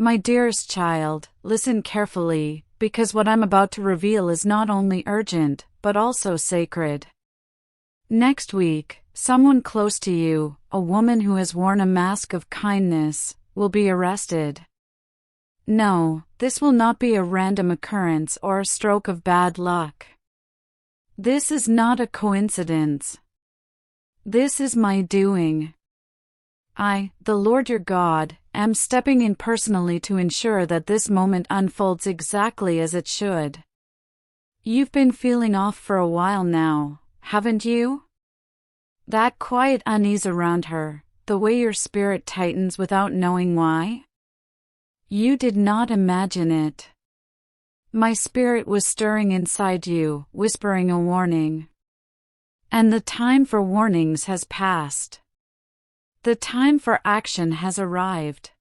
My dearest child, listen carefully, because what I'm about to reveal is not only urgent, but also sacred. Next week, someone close to you, a woman who has worn a mask of kindness, will be arrested. No, this will not be a random occurrence or a stroke of bad luck. This is not a coincidence. This is my doing. I, the Lord your God, am stepping in personally to ensure that this moment unfolds exactly as it should. You've been feeling off for a while now, haven't you? That quiet unease around her, the way your spirit tightens without knowing why? You did not imagine it. My spirit was stirring inside you, whispering a warning. And the time for warnings has passed. The time for action has arrived.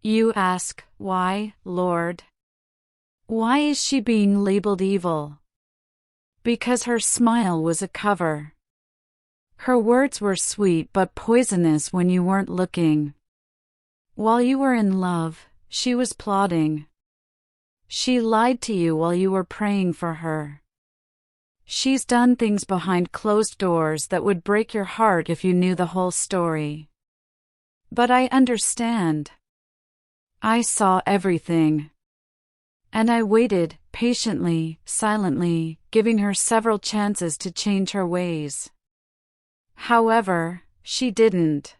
You ask, why, Lord? Why is she being labeled evil? Because her smile was a cover. Her words were sweet but poisonous when you weren't looking. While you were in love, she was plotting. She lied to you while you were praying for her. She's done things behind closed doors that would break your heart if you knew the whole story. But I understand. I saw everything. And I waited, patiently, silently, giving her several chances to change her ways. However, she didn't.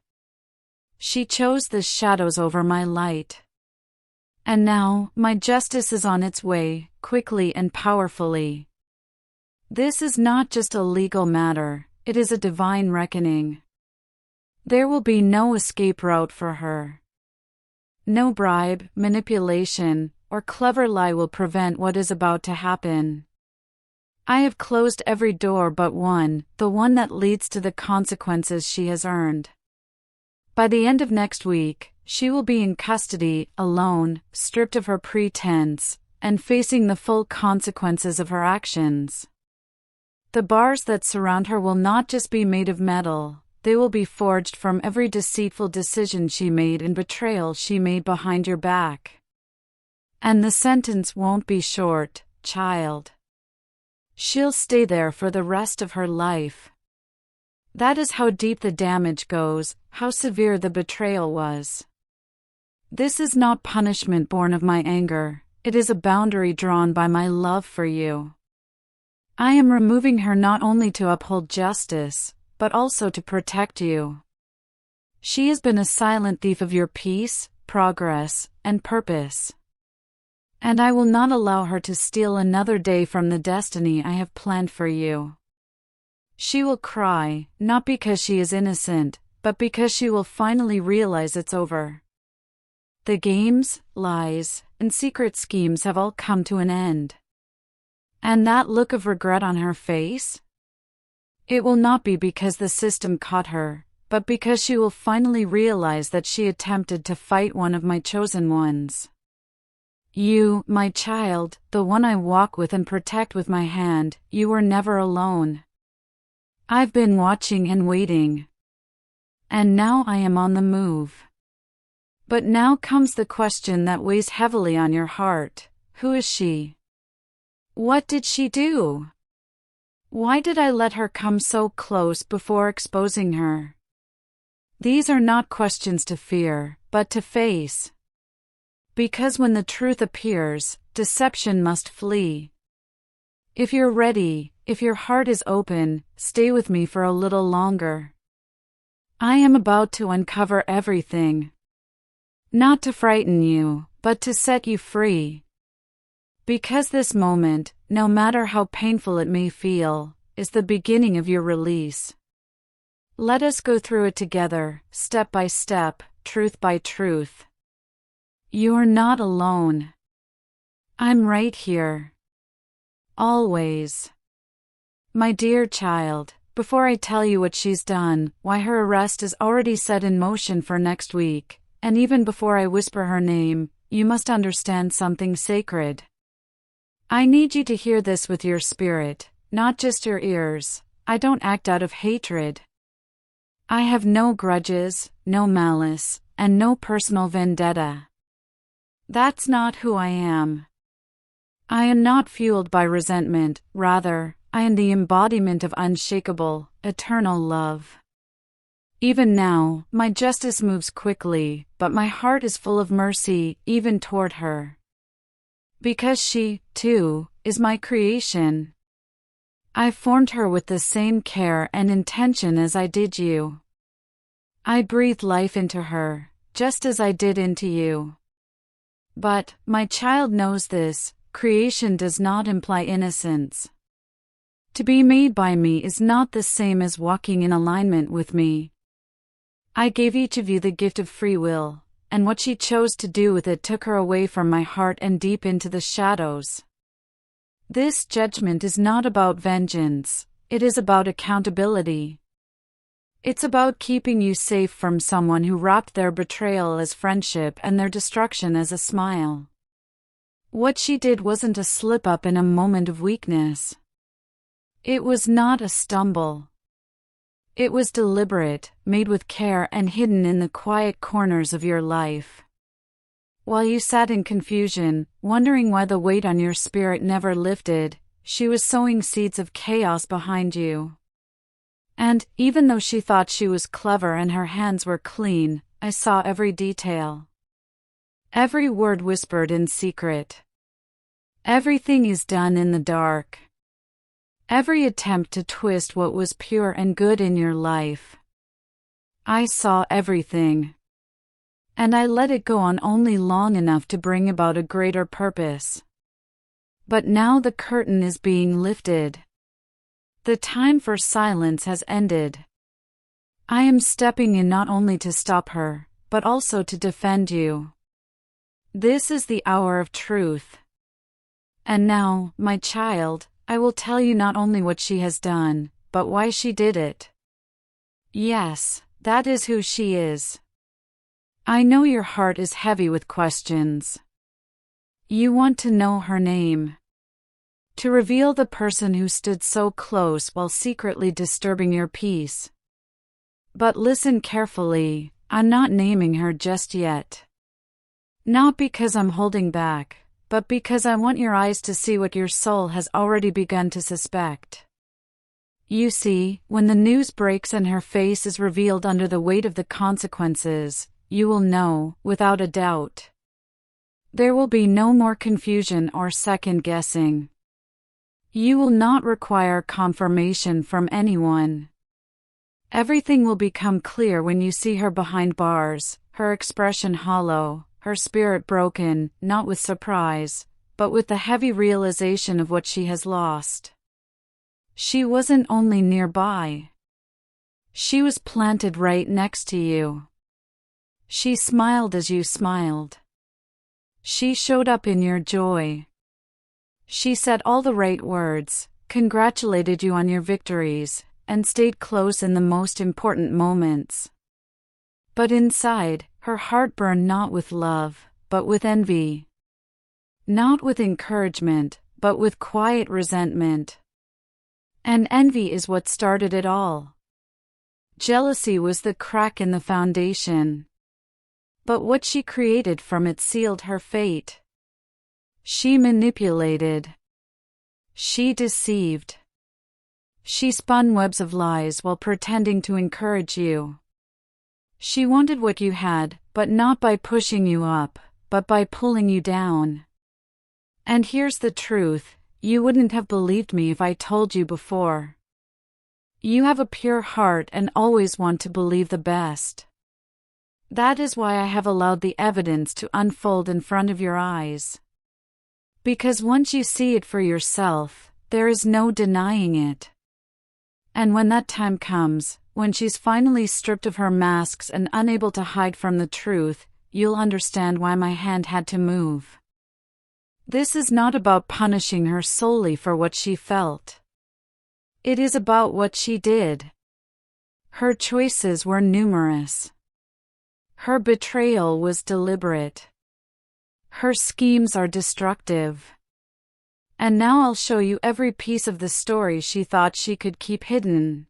She chose the shadows over my light. And now, my justice is on its way, quickly and powerfully. This is not just a legal matter, it is a divine reckoning. There will be no escape route for her. No bribe, manipulation, or clever lie will prevent what is about to happen. I have closed every door but one, the one that leads to the consequences she has earned. By the end of next week, she will be in custody, alone, stripped of her pretense, and facing the full consequences of her actions. The bars that surround her will not just be made of metal, they will be forged from every deceitful decision she made and betrayal she made behind your back. And the sentence won't be short, child. She'll stay there for the rest of her life. That is how deep the damage goes, how severe the betrayal was. This is not punishment born of my anger, it is a boundary drawn by my love for you. I am removing her not only to uphold justice, but also to protect you. She has been a silent thief of your peace, progress, and purpose. And I will not allow her to steal another day from the destiny I have planned for you. She will cry, not because she is innocent, but because she will finally realize it's over. The games, lies, and secret schemes have all come to an end. And that look of regret on her face? It will not be because the system caught her, but because she will finally realize that she attempted to fight one of my chosen ones. You, my child, the one I walk with and protect with my hand, you were never alone. I've been watching and waiting. And now I am on the move. But now comes the question that weighs heavily on your heart. Who is she? What did she do? Why did I let her come so close before exposing her? These are not questions to fear, but to face. Because when the truth appears, deception must flee. If you're ready, if your heart is open, stay with me for a little longer. I am about to uncover everything. Not to frighten you, but to set you free. Because this moment, no matter how painful it may feel, is the beginning of your release. Let us go through it together, step by step, truth by truth. You're not alone. I'm right here. Always. My dear child, before I tell you what she's done, why her arrest is already set in motion for next week, and even before I whisper her name, you must understand something sacred. I need you to hear this with your spirit, not just your ears. I don't act out of hatred. I have no grudges, no malice, and no personal vendetta. That's not who I am. I am not fueled by resentment, rather, I am the embodiment of unshakable, eternal love. Even now, my justice moves quickly, but my heart is full of mercy, even toward her. Because she, too, is my creation. I formed her with the same care and intention as I did you. I breathed life into her, just as I did into you. But, my child knows this, creation does not imply innocence. To be made by me is not the same as walking in alignment with me. I gave each of you the gift of free will, and what she chose to do with it took her away from my heart and deep into the shadows. This judgment is not about vengeance, it is about accountability. It's about keeping you safe from someone who wrapped their betrayal as friendship and their destruction as a smile. What she did wasn't a slip-up in a moment of weakness. It was not a stumble. It was deliberate, made with care and hidden in the quiet corners of your life. While you sat in confusion, wondering why the weight on your spirit never lifted, she was sowing seeds of chaos behind you. And, even though she thought she was clever and her hands were clean, I saw every detail. Every word whispered in secret. Everything is done in the dark. Every attempt to twist what was pure and good in your life. I saw everything. And I let it go on only long enough to bring about a greater purpose. But now the curtain is being lifted. The time for silence has ended. I am stepping in not only to stop her, but also to defend you. This is the hour of truth. And now, my child, I will tell you not only what she has done, but why she did it. Yes, that is who she is. I know your heart is heavy with questions. You want to know her name. To reveal the person who stood so close while secretly disturbing your peace. But listen carefully, I'm not naming her just yet. Not because I'm holding back, but because I want your eyes to see what your soul has already begun to suspect. You see, when the news breaks and her face is revealed under the weight of the consequences, you will know, without a doubt. There will be no more confusion or second guessing. You will not require confirmation from anyone. Everything will become clear when you see her behind bars, her expression hollow, her spirit broken, not with surprise, but with the heavy realization of what she has lost. She wasn't only nearby. She was planted right next to you. She smiled as you smiled. She showed up in your joy. She said all the right words, congratulated you on your victories, and stayed close in the most important moments. But inside, her heart burned not with love, but with envy. Not with encouragement, but with quiet resentment. And envy is what started it all. Jealousy was the crack in the foundation. But what she created from it sealed her fate. She manipulated. She deceived. She spun webs of lies while pretending to encourage you. She wanted what you had, but not by pushing you up, but by pulling you down. And here's the truth, you wouldn't have believed me if I told you before. You have a pure heart and always want to believe the best. That is why I have allowed the evidence to unfold in front of your eyes. Because once you see it for yourself, there is no denying it. And when that time comes, when she's finally stripped of her masks and unable to hide from the truth, you'll understand why my hand had to move. This is not about punishing her solely for what she felt. It is about what she did. Her choices were numerous. Her betrayal was deliberate. Her schemes are destructive. And now I'll show you every piece of the story she thought she could keep hidden.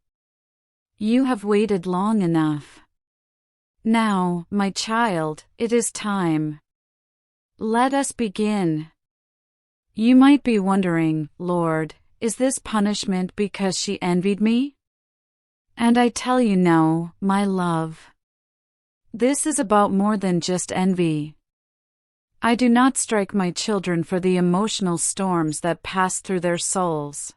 You have waited long enough. Now, my child, it is time. Let us begin. You might be wondering, Lord, is this punishment because she envied me? And I tell you no, my love. This is about more than just envy. I do not strike my children for the emotional storms that pass through their souls.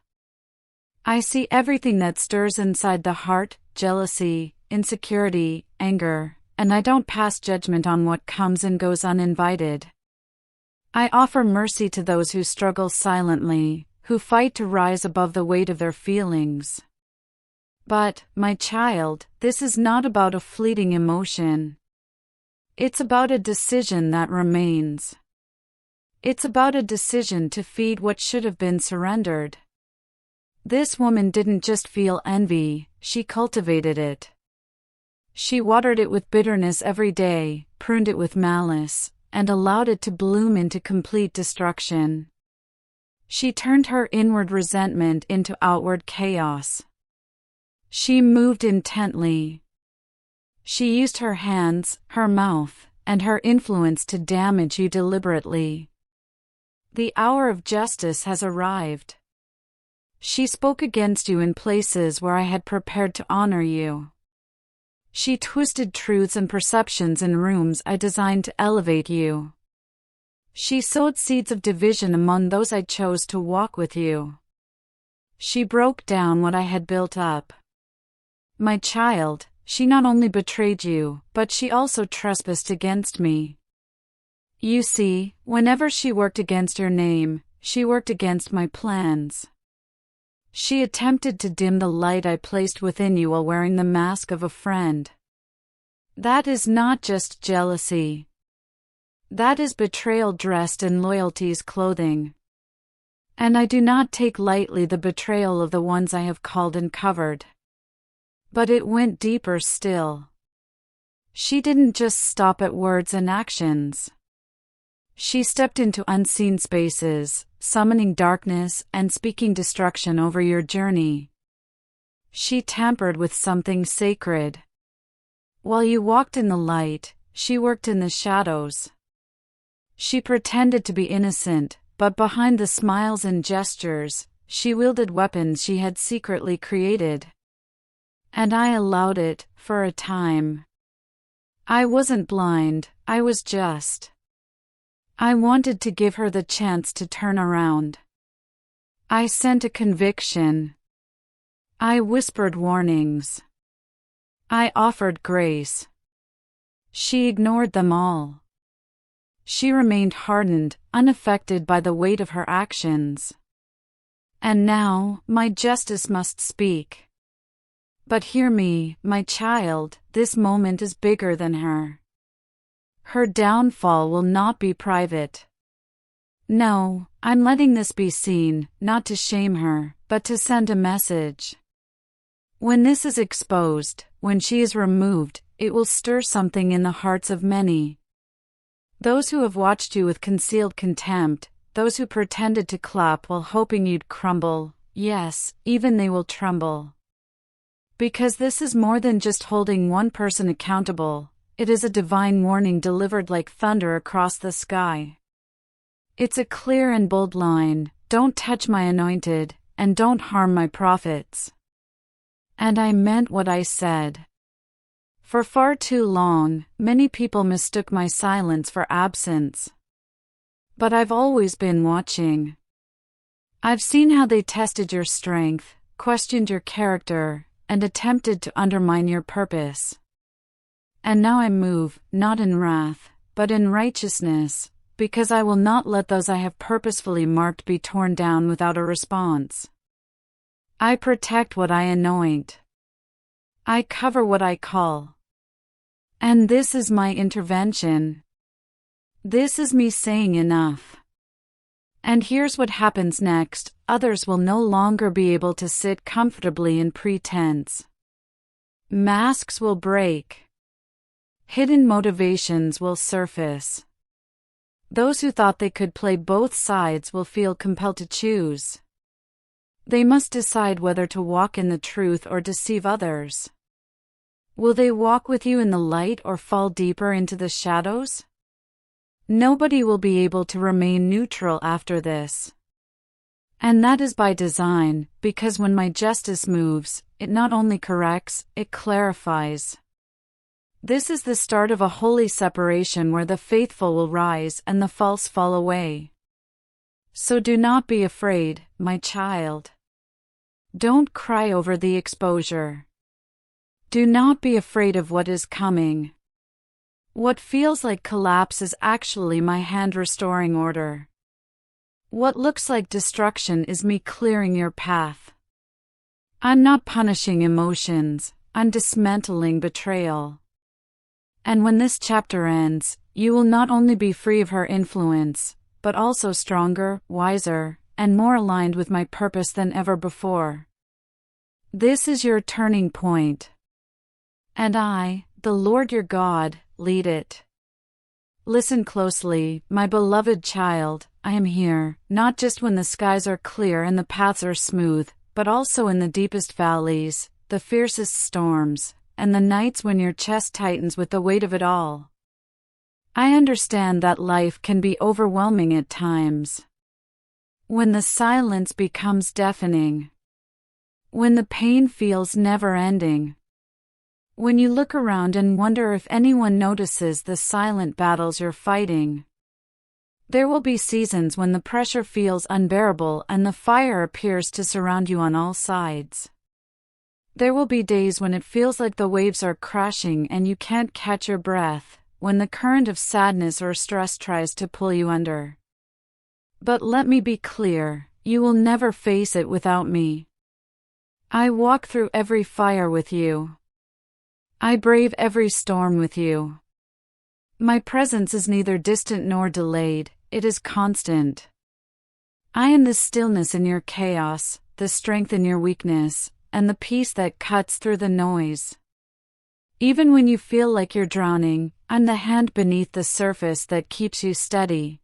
I see everything that stirs inside the heart, jealousy, insecurity, anger, and I don't pass judgment on what comes and goes uninvited. I offer mercy to those who struggle silently, who fight to rise above the weight of their feelings. But, my child, this is not about a fleeting emotion. It's about a decision that remains. It's about a decision to feed what should have been surrendered. This woman didn't just feel envy, she cultivated it. She watered it with bitterness every day, pruned it with malice, and allowed it to bloom into complete destruction. She turned her inward resentment into outward chaos. She moved intently. She used her hands, her mouth, and her influence to damage you deliberately. The hour of justice has arrived. She spoke against you in places where I had prepared to honor you. She twisted truths and perceptions in rooms I designed to elevate you. She sowed seeds of division among those I chose to walk with you. She broke down what I had built up. My child, she not only betrayed you, but she also trespassed against me. You see, whenever she worked against your name, she worked against my plans. She attempted to dim the light I placed within you while wearing the mask of a friend. That is not just jealousy. That is betrayal dressed in loyalty's clothing. And I do not take lightly the betrayal of the ones I have called and covered. But it went deeper still. She didn't just stop at words and actions. She stepped into unseen spaces, summoning darkness and speaking destruction over your journey. She tampered with something sacred. While you walked in the light, she worked in the shadows. She pretended to be innocent, but behind the smiles and gestures, she wielded weapons she had secretly created. And I allowed it, for a time. I wasn't blind, I was just. I wanted to give her the chance to turn around. I sent a conviction. I whispered warnings. I offered grace. She ignored them all. She remained hardened, unaffected by the weight of her actions. And now, my justice must speak. But hear me, my child, this moment is bigger than her. Her downfall will not be private. No, I'm letting this be seen, not to shame her, but to send a message. When this is exposed, when she is removed, it will stir something in the hearts of many. Those who have watched you with concealed contempt, those who pretended to clap while hoping you'd crumble, yes, even they will tremble. Because this is more than just holding one person accountable. It is a divine warning delivered like thunder across the sky. It's a clear and bold line, don't touch my anointed, and don't harm my prophets. And I meant what I said. For far too long, many people mistook my silence for absence. But I've always been watching. I've seen how they tested your strength, questioned your character, and attempted to undermine your purpose. And now I move, not in wrath, but in righteousness, because I will not let those I have purposefully marked be torn down without a response. I protect what I anoint. I cover what I call. And this is my intervention. This is me saying enough. And here's what happens next, others will no longer be able to sit comfortably in pretense. Masks will break. Hidden motivations will surface. Those who thought they could play both sides will feel compelled to choose. They must decide whether to walk in the truth or deceive others. Will they walk with you in the light or fall deeper into the shadows? Nobody will be able to remain neutral after this. And that is by design, because when my justice moves, it not only corrects, it clarifies. This is the start of a holy separation where the faithful will rise and the false fall away. So do not be afraid, my child. Don't cry over the exposure. Do not be afraid of what is coming. What feels like collapse is actually my hand restoring order. What looks like destruction is me clearing your path. I'm not punishing emotions, I'm dismantling betrayal. And when this chapter ends, you will not only be free of her influence, but also stronger, wiser, and more aligned with my purpose than ever before. This is your turning point. And I, the Lord your God, lead it. Listen closely, my beloved child, I am here, not just when the skies are clear and the paths are smooth, but also in the deepest valleys, the fiercest storms, and the nights when your chest tightens with the weight of it all. I understand that life can be overwhelming at times. When the silence becomes deafening. When the pain feels never-ending. When you look around and wonder if anyone notices the silent battles you're fighting. There will be seasons when the pressure feels unbearable and the fire appears to surround you on all sides. There will be days when it feels like the waves are crashing and you can't catch your breath, when the current of sadness or stress tries to pull you under. But let me be clear, you will never face it without me. I walk through every fire with you. I brave every storm with you. My presence is neither distant nor delayed, it is constant. I am the stillness in your chaos, the strength in your weakness, and the peace that cuts through the noise. Even when you feel like you're drowning, I'm the hand beneath the surface that keeps you steady.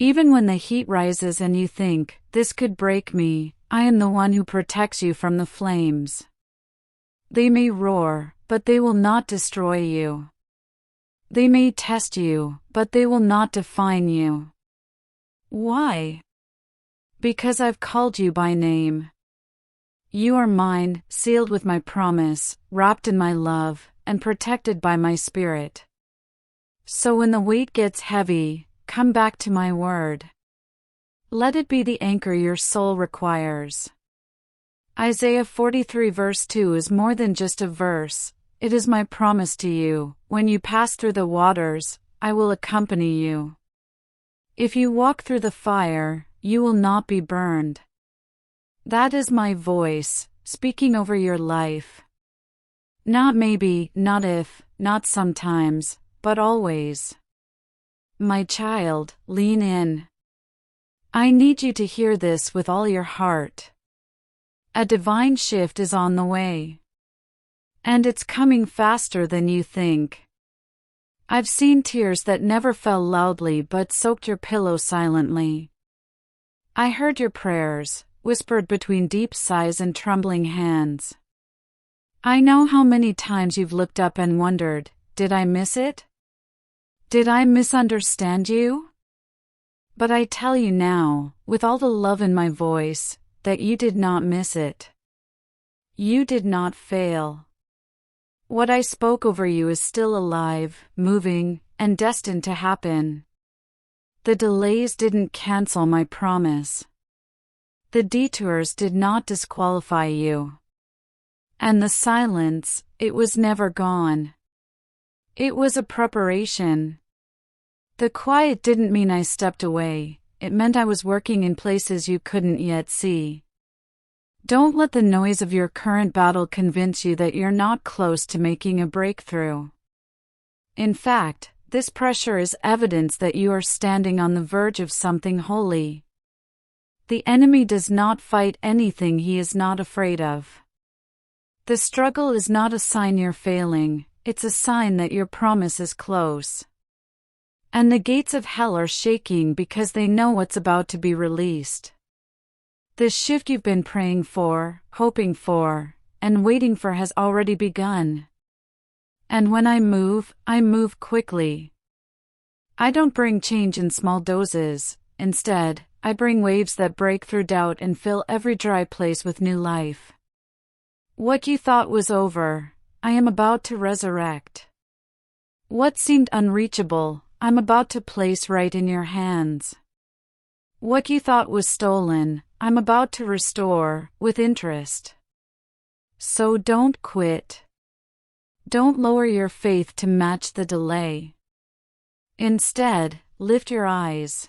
Even when the heat rises and you think, this could break me, I am the one who protects you from the flames. They may roar, but they will not destroy you. They may test you, but they will not define you. Why? Because I've called you by name. You are mine, sealed with my promise, wrapped in my love, and protected by my spirit. So when the weight gets heavy, come back to my word. Let it be the anchor your soul requires. Isaiah 43 verse 2 is more than just a verse, it is my promise to you, when you pass through the waters, I will accompany you. If you walk through the fire, you will not be burned. That is my voice, speaking over your life. Not maybe, not if, not sometimes, but always. My child, lean in. I need you to hear this with all your heart. A divine shift is on the way. And it's coming faster than you think. I've seen tears that never fell loudly but soaked your pillow silently. I heard your prayers, whispered between deep sighs and trembling hands. I know how many times you've looked up and wondered, did I miss it? Did I misunderstand you? But I tell you now, with all the love in my voice, that you did not miss it. You did not fail. What I spoke over you is still alive, moving, and destined to happen. The delays didn't cancel my promise. The detours did not disqualify you. And the silence, it was never gone. It was a preparation. The quiet didn't mean I stepped away, it meant I was working in places you couldn't yet see. Don't let the noise of your current battle convince you that you're not close to making a breakthrough. In fact, this pressure is evidence that you are standing on the verge of something holy. The enemy does not fight anything he is not afraid of. The struggle is not a sign you're failing, it's a sign that your promise is close. And the gates of hell are shaking because they know what's about to be released. The shift you've been praying for, hoping for, and waiting for has already begun. And when I move quickly. I don't bring change in small doses. Instead, I bring waves that break through doubt and fill every dry place with new life. What you thought was over, I am about to resurrect. What seemed unreachable, I'm about to place right in your hands. What you thought was stolen, I'm about to restore, with interest. So don't quit. Don't lower your faith to match the delay. Instead, lift your eyes.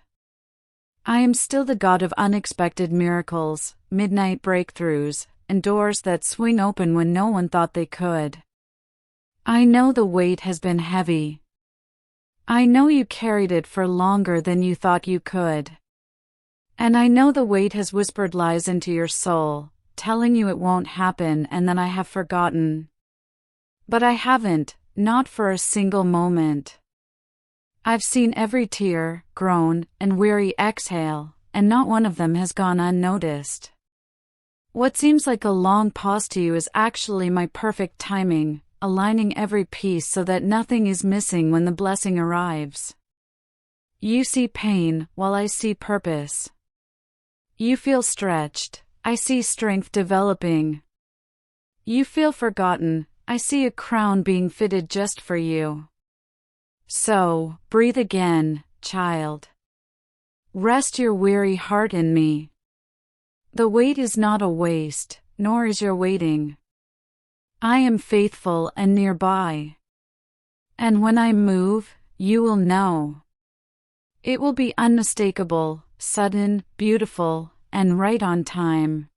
I am still the God of unexpected miracles, midnight breakthroughs, and doors that swing open when no one thought they could. I know the weight has been heavy. I know you carried it for longer than you thought you could. And I know the weight has whispered lies into your soul, telling you it won't happen and that I have forgotten. But I haven't, not for a single moment. I've seen every tear, groan, and weary exhale, and not one of them has gone unnoticed. What seems like a long pause to you is actually my perfect timing, aligning every piece so that nothing is missing when the blessing arrives. You see pain, while I see purpose. You feel stretched, I see strength developing. You feel forgotten, I see a crown being fitted just for you. So, breathe again, child. Rest your weary heart in me. The wait is not a waste, nor is your waiting. I am faithful and nearby. And when I move, you will know. It will be unmistakable, sudden, beautiful, and right on time.